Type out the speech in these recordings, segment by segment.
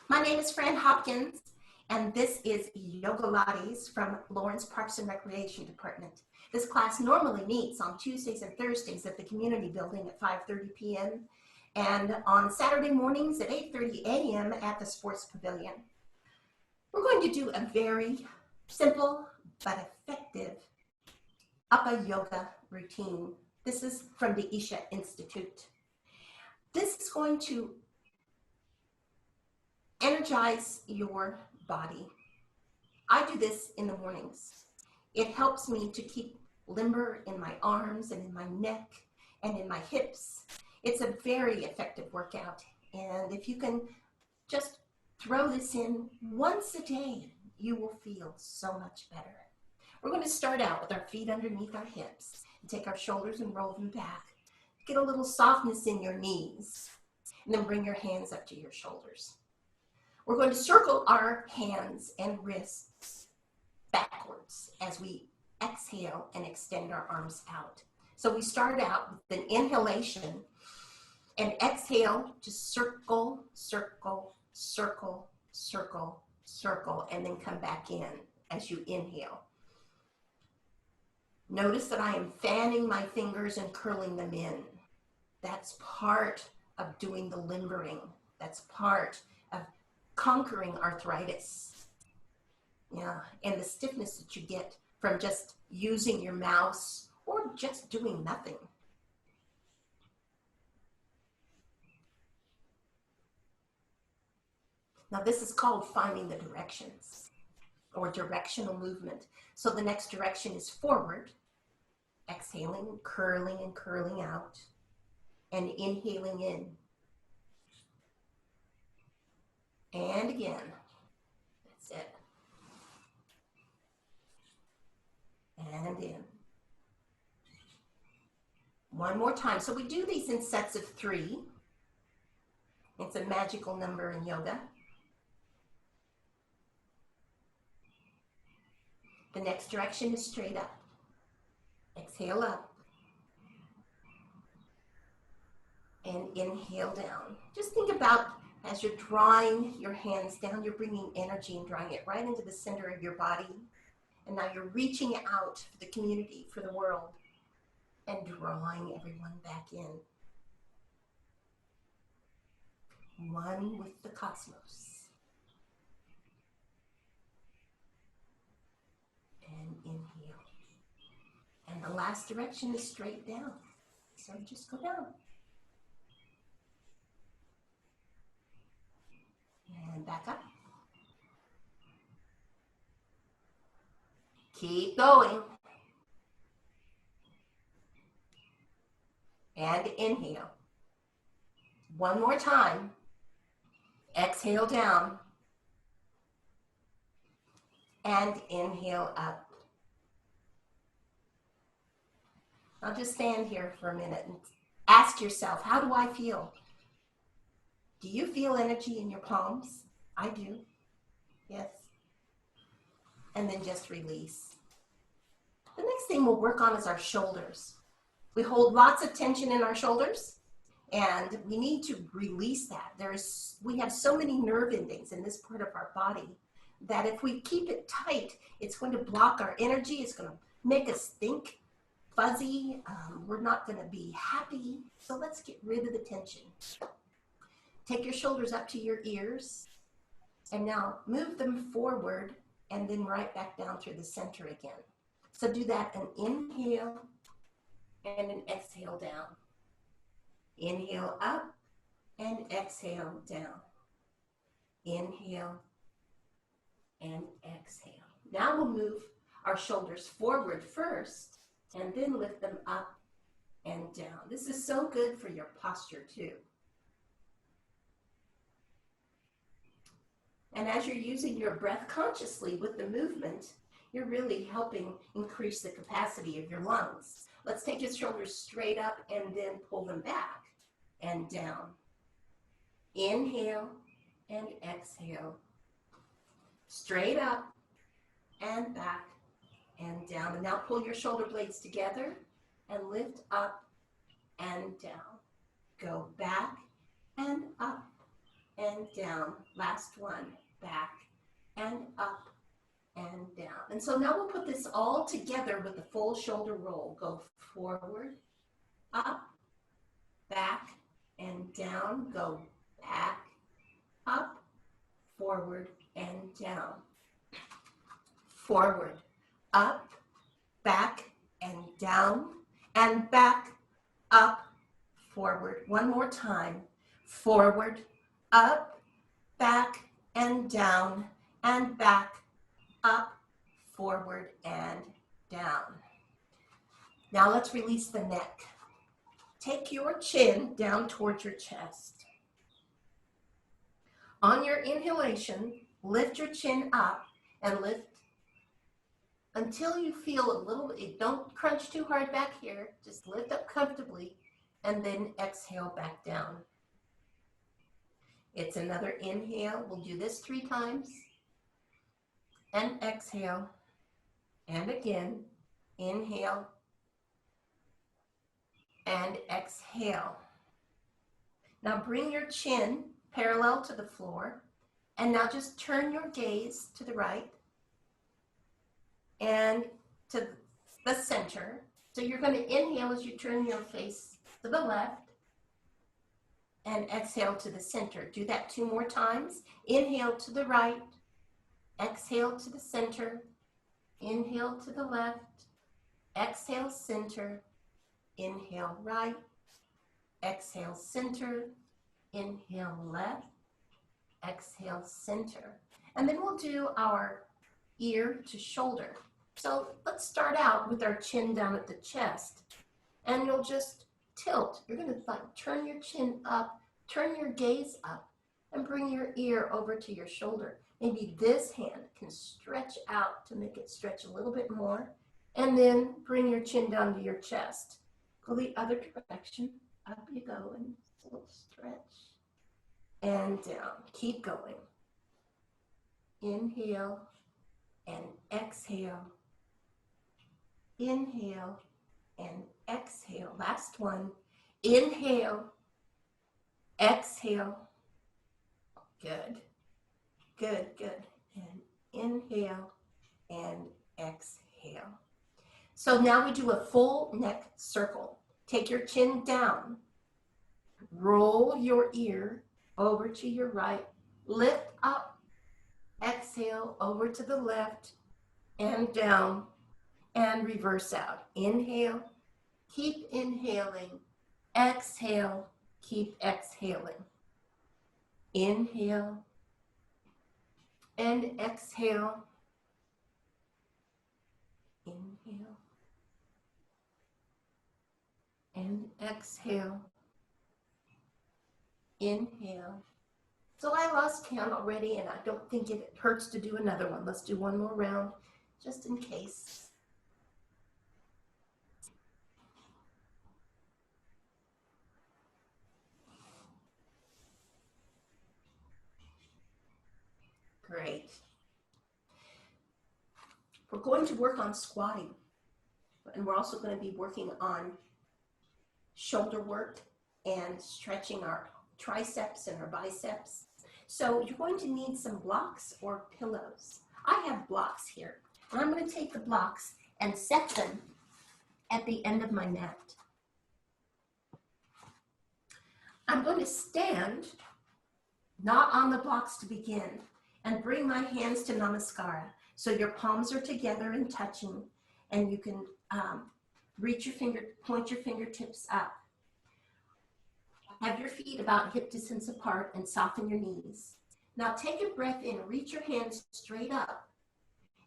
My name is Fran Hopkins, and this is Yogilates from Lawrence Parks and Recreation Department. This class normally meets on Tuesdays and Thursdays at the community building at 5:30 p.m. and on Saturday mornings at 8:30 a.m. at the Sports Pavilion. We're going to do a very simple but effective Upper Yoga routine. This is from the Isha Institute. This is going to energize your body. I do this in the mornings. It helps me to keep limber in my arms and in my neck and in my hips. It's a very effective workout. And if you can just throw this in once a day, you will feel so much better. We're going to start out with our feet underneath our hips and take our shoulders and roll them back. Get a little softness in your knees, and then bring your hands up to your shoulders. We're going to circle our hands and wrists backwards as we exhale and extend our arms out. So we start out with an inhalation and exhale to circle, circle, circle, circle, circle, and then come back in as you inhale. Notice that I am fanning my fingers and curling them in. That's part of doing the limbering. That's part of conquering arthritis. Yeah, and the stiffness that you get from just using your mouse or just doing nothing. Now this is called finding the directions or directional movement. So the next direction is forward, exhaling, curling and curling out, and inhaling in. And again, that's it. And in. One more time. So we do these in sets of 3. It's a magical number in yoga. The next direction is straight up. Exhale up. And inhale down. Just think about as you're drawing your hands down, you're bringing energy and drawing it right into the center of your body. And now you're reaching out for the community, for the world, and drawing everyone back in. One with the cosmos. And inhale. And the last direction is straight down. So just go down. And back up. Keep going. And inhale. One more time. Exhale down. And inhale up. I'll just stand here for a minute and ask yourself, how do I feel? Do you feel energy in your palms? I do. Yes. And then just release. The next thing we'll work on is our shoulders. We hold lots of tension in our shoulders, and we need to release that. We have so many nerve endings in this part of our body that if we keep it tight, it's going to block our energy. It's going to make us think fuzzy. We're not going to be happy. So let's get rid of the tension. Take your shoulders up to your ears, and now move them forward and then right back down through the center again. So do that an inhale and an exhale down. Inhale up and exhale down. Inhale and exhale. Now we'll move our shoulders forward first and then lift them up and down. This is so good for your posture too. And as you're using your breath consciously with the movement, you're really helping increase the capacity of your lungs. Let's take your shoulders straight up and then pull them back and down. Inhale and exhale. Straight up and back and down. And now pull your shoulder blades together and lift up and down. Go back and up and down. Last one, back and up and down. And so now we'll put this all together with the full shoulder roll. Go forward, up, back, and down. Go back, up, forward, and down. Forward, up, back, and down, and back, up, forward. One more time. Forward, up, back, and down, and back, up, forward, and down. Now let's release the neck. Take your chin down towards your chest. On your inhalation, lift your chin up and lift until you feel a little, don't crunch too hard back here, just lift up comfortably and then exhale back down. It's another inhale. We'll do this 3 times. And exhale. And again, inhale and exhale. Now bring your chin parallel to the floor. And now just turn your gaze to the right and to the center. So you're going to inhale as you turn your face to the left and exhale to the center. Do that 2 more times. Inhale to the right, exhale to the center, inhale to the left, exhale center, inhale right, exhale center, inhale left, exhale center. And then we'll do our ear to shoulder. So let's start out with our chin down at the chest. And you'll just tilt. You're going to turn your chin up, turn your gaze up, and bring your ear over to your shoulder. Maybe this hand can stretch out to make it stretch a little bit more. And then bring your chin down to your chest. Go the other direction. Up you go and a little stretch. And down. Keep going. Inhale and exhale. Inhale and exhale. Last one. Inhale. Exhale. Good. Good, good. And inhale and exhale. So now we do a full neck circle. Take your chin down. Roll your ear over to your right. Lift up. Exhale over to the left and down and reverse out. Inhale. Keep inhaling. Exhale. Keep exhaling. Inhale and exhale. Inhale and exhale. Inhale. So I lost count already, and I don't think it hurts to do another one. Let's do one more round, just in case. Great. We're going to work on squatting, and we're also going to be working on shoulder work and stretching our triceps and our biceps. So you're going to need some blocks or pillows. I have blocks here, and I'm going to take the blocks and set them at the end of my mat. I'm going to stand, not on the blocks to begin, and bring my hands to Namaskara. So your palms are together and touching, and you can point your fingertips up. Have your feet about hip distance apart and soften your knees. Now take a breath in, reach your hands straight up.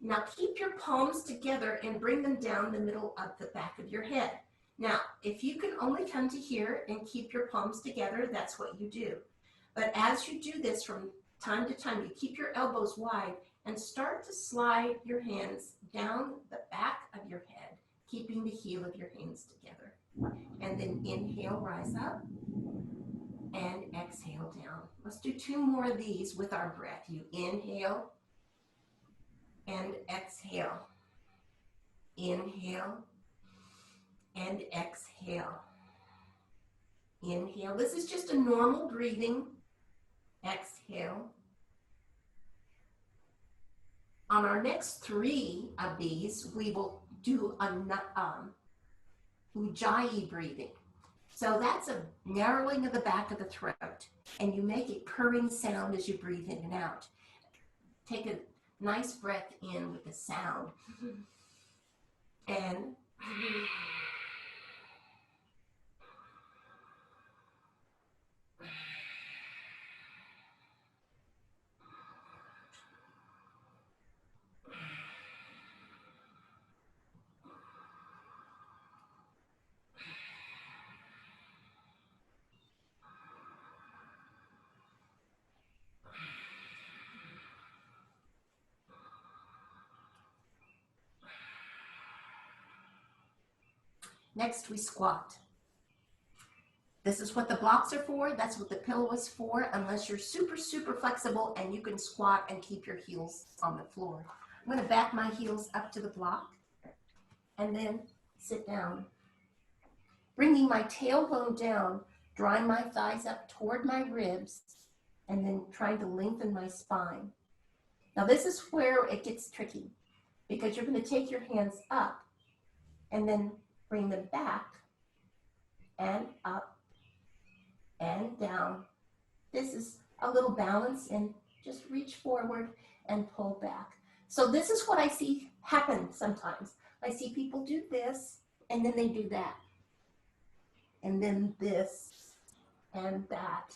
Now keep your palms together and bring them down the middle of the back of your head. Now, if you can only come to here and keep your palms together, that's what you do. But as you do this from time to time, you keep your elbows wide and start to slide your hands down the back of your head, keeping the heel of your hands together. And then inhale, rise up, and exhale down. Let's do 2 more of these with our breath. You inhale and exhale. Inhale and exhale. Inhale. This is just a normal breathing. exhale. On our next 3 of these, we will do a ujjayi breathing. So that's a narrowing of the back of the throat, and you make a purring sound as you breathe in and out. Take a nice breath in with the sound, and next we squat. This is what the blocks are for. That's what the pillow is for, unless you're super, super flexible and you can squat and keep your heels on the floor. I'm going to back my heels up to the block and then sit down. Bringing my tailbone down, drawing my thighs up toward my ribs, and then trying to lengthen my spine. Now this is where it gets tricky, because you're going to take your hands up and then bring them back and up and down. This is a little balance, and just reach forward and pull back. So this is what I see happen sometimes. I see people do this, and then they do that. And then this and that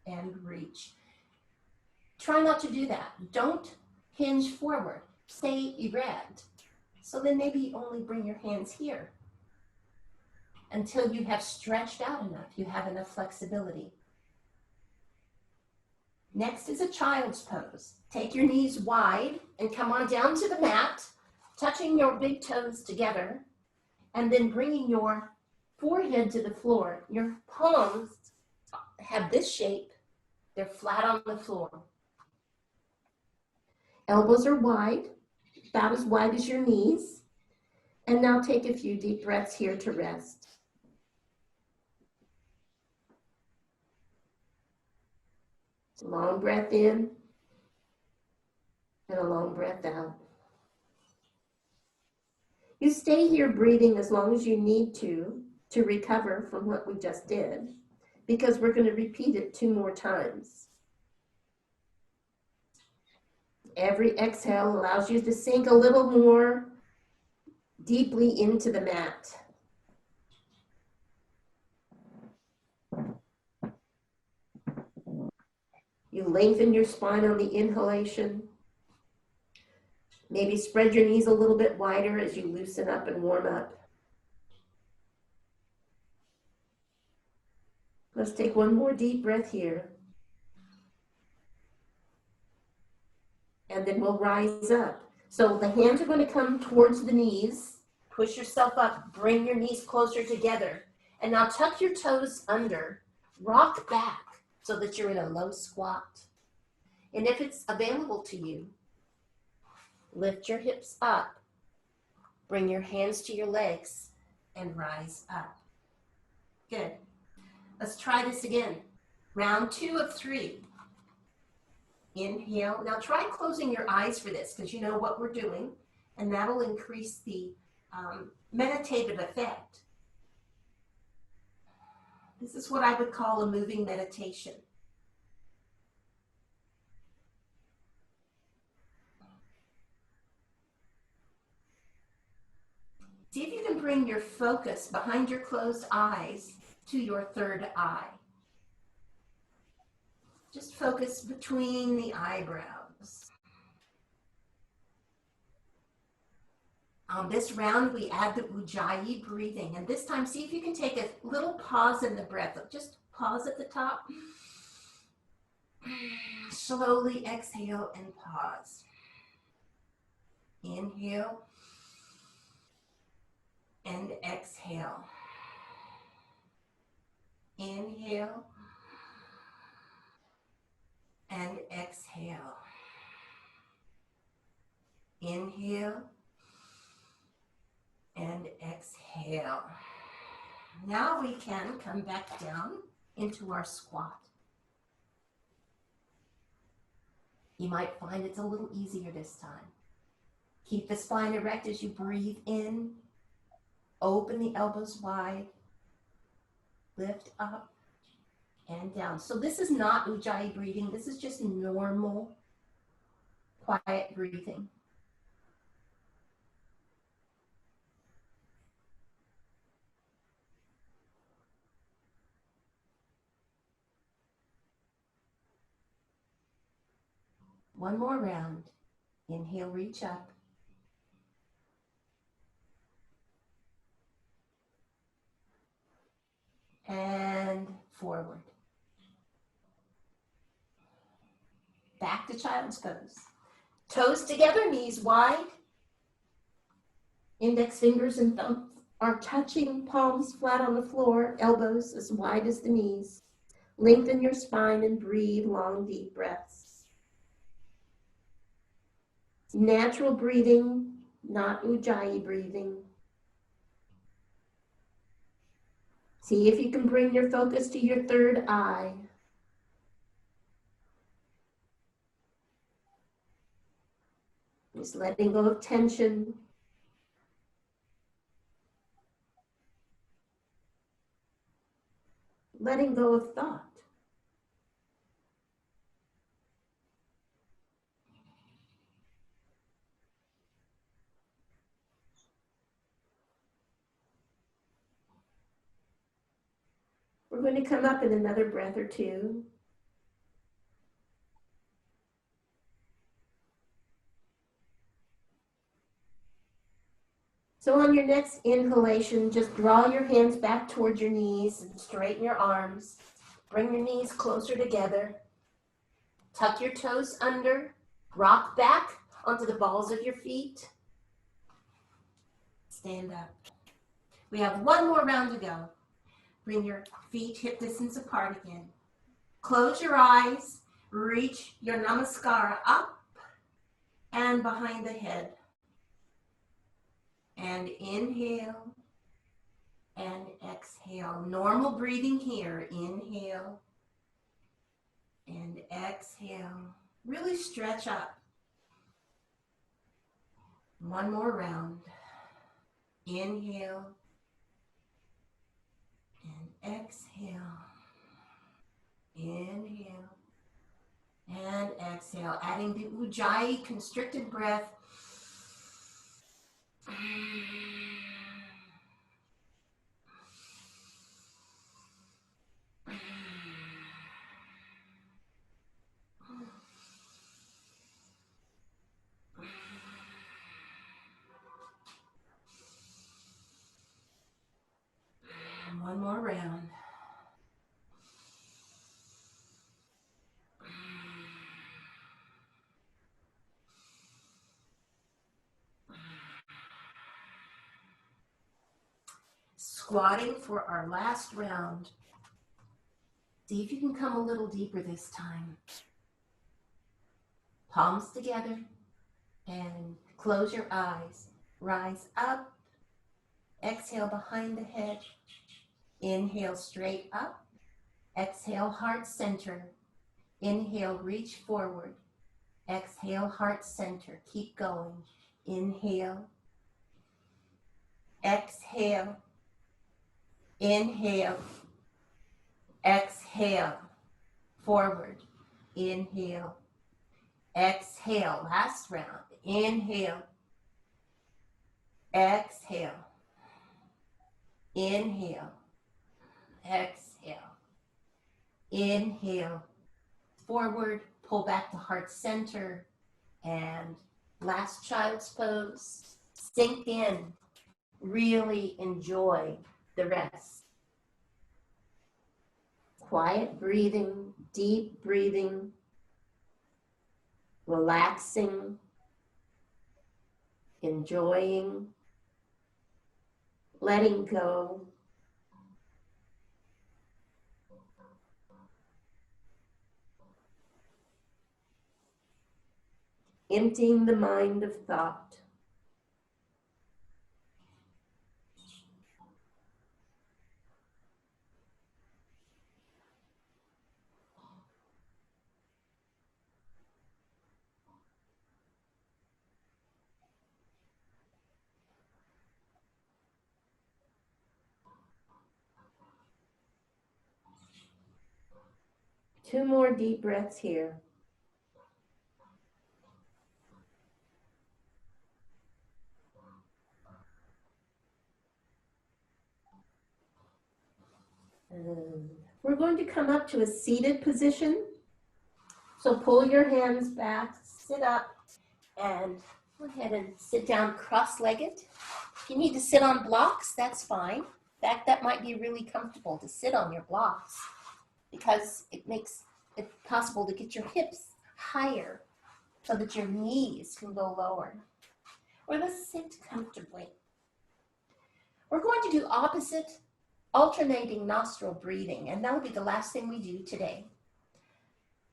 and reach. Try not to do that. Don't hinge forward. Stay erect. So then maybe only bring your hands here until you have stretched out enough, you have enough flexibility. Next is a child's pose. Take your knees wide and come on down to the mat, touching your big toes together, and then bringing your forehead to the floor. Your palms have this shape. They're flat on the floor. Elbows are wide, about as wide as your knees. And now take a few deep breaths here to rest. Long breath in and a long breath out. You stay here breathing as long as you need to recover from what we just did, because we're going to repeat it 2 more times. Every exhale allows you to sink a little more deeply into the mat. You lengthen your spine on the inhalation. Maybe spread your knees a little bit wider as you loosen up and warm up. Let's take one more deep breath here. And then we'll rise up. So the hands are going to come towards the knees. Push yourself up. Bring your knees closer together. And now tuck your toes under. Rock back so that you're in a low squat. And if it's available to you, lift your hips up. Bring your hands to your legs and rise up. Good. Let's try this again. Round 2 of 3. Inhale. Now try closing your eyes for this, because you know what we're doing, and that'll increase the meditative effect. This is what I would call a moving meditation. See if you can bring your focus behind your closed eyes to your third eye. Just focus between the eyebrows. On this round, we add the ujjayi breathing. And this time, see if you can take a little pause in the breath. Just pause at the top. Slowly exhale and pause. Inhale and exhale. Inhale and exhale. Inhale and exhale. Now we can come back down into our squat. You might find it's a little easier this time. Keep the spine erect as you breathe in. Open the elbows wide. Lift up and down. So this is not Ujjayi breathing. This is just normal, quiet breathing. One more round. Inhale, reach up. And forward. Back to child's pose. Toes together, knees wide. Index fingers and thumbs are touching, palms flat on the floor, elbows as wide as the knees. Lengthen your spine and breathe long, deep breaths. Natural breathing, not Ujjayi breathing. See if you can bring your focus to your third eye. Just letting go of tension. Letting go of thought. We're going to come up in another breath or two. So on your next inhalation, just draw your hands back towards your knees and straighten your arms. Bring your knees closer together. Tuck your toes under. Rock back onto the balls of your feet. Stand up. We have one more round to go. Bring your feet hip distance apart again. Close your eyes. Reach your namaskara up and behind the head. And inhale and exhale. Normal breathing here. Inhale and exhale. Really stretch up. One more round. Inhale and exhale. Inhale and exhale. Adding the Ujjayi constricted breath. And one more round. Squatting for our last round. See if you can come a little deeper this time. Palms together and close your eyes. Rise up. Exhale behind the head. Inhale straight up. Exhale heart center. Inhale reach forward. Exhale heart center. Keep going. Inhale. Exhale. Inhale. Exhale. Forward. Inhale. Exhale. Last round. Inhale. Exhale. Inhale. Exhale. Inhale. Forward. Pull back to heart center. And last child's pose. Sink in. Really enjoy the rest. Quiet breathing, deep breathing, relaxing, enjoying, letting go. Emptying the mind of thought. 2 more deep breaths here. And we're going to come up to a seated position. So pull your hands back, sit up, and go ahead and sit down cross-legged. If you need to sit on blocks, that's fine. In fact, that might be really comfortable to sit on your blocks because it makes it possible to get your hips higher so that your knees can go lower. Or let's sit comfortably. We're going to do opposite alternating nostril breathing, and that will be the last thing we do today.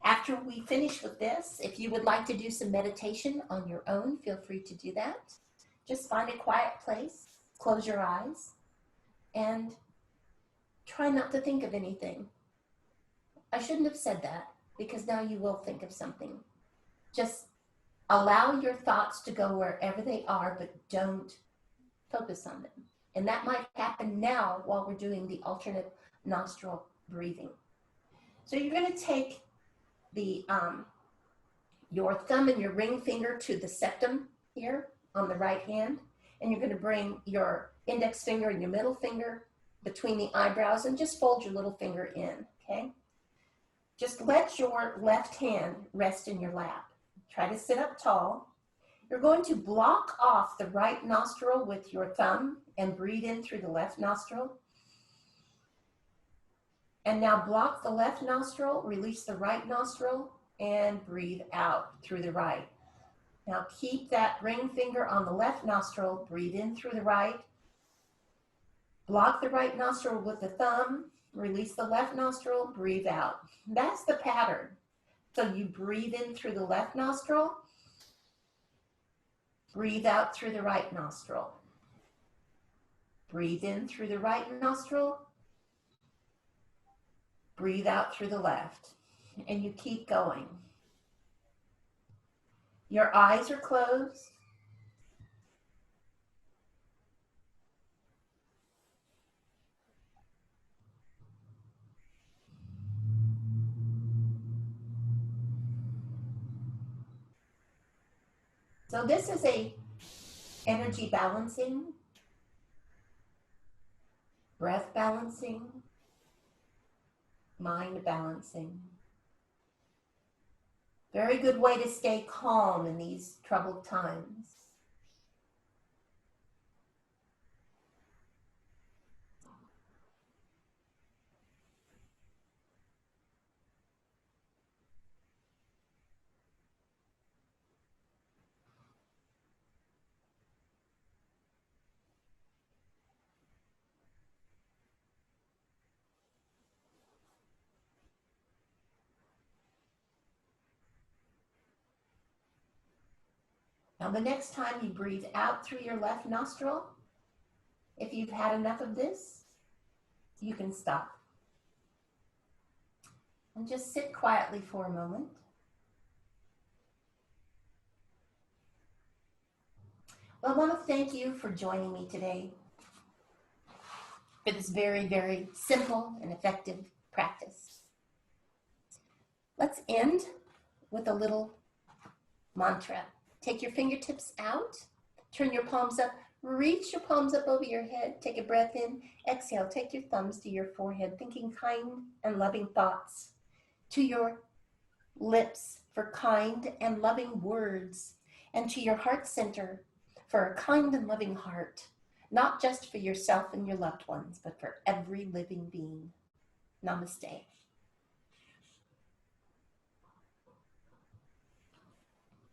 After we finish with this, if you would like to do some meditation on your own, feel free to do that. Just find a quiet place, close your eyes, and try not to think of anything. I shouldn't have said that because now you will think of something. Just allow your thoughts to go wherever they are, but don't focus on them. And that might happen now while we're doing the alternate nostril breathing. So you're going to take your thumb and your ring finger to the septum here on the right hand, and you're going to bring your index finger and your middle finger between the eyebrows and just fold your little finger in, okay? Just let your left hand rest in your lap. Try to sit up tall. You're going to block off the right nostril with your thumb and breathe in through the left nostril. And now block the left nostril, release the right nostril, and breathe out through the right. Now keep that ring finger on the left nostril, breathe in through the right, block the right nostril with the thumb, release the left nostril, breathe out. That's the pattern. So you breathe in through the left nostril, breathe out through the right nostril. Breathe in through the right nostril, breathe out through the left, and you keep going. Your eyes are closed. So this is a energy balancing, breath balancing, mind balancing. Very good way to stay calm in these troubled times. Now the next time you breathe out through your left nostril, if you've had enough of this, you can stop. And just sit quietly for a moment. Well, I want to thank you for joining me today for this very, very simple and effective practice. Let's end with a little mantra. Take your fingertips out, turn your palms up, reach your palms up over your head, take a breath in, exhale, take your thumbs to your forehead, thinking kind and loving thoughts, to your lips for kind and loving words, and to your heart center for a kind and loving heart, not just for yourself and your loved ones, but for every living being. Namaste.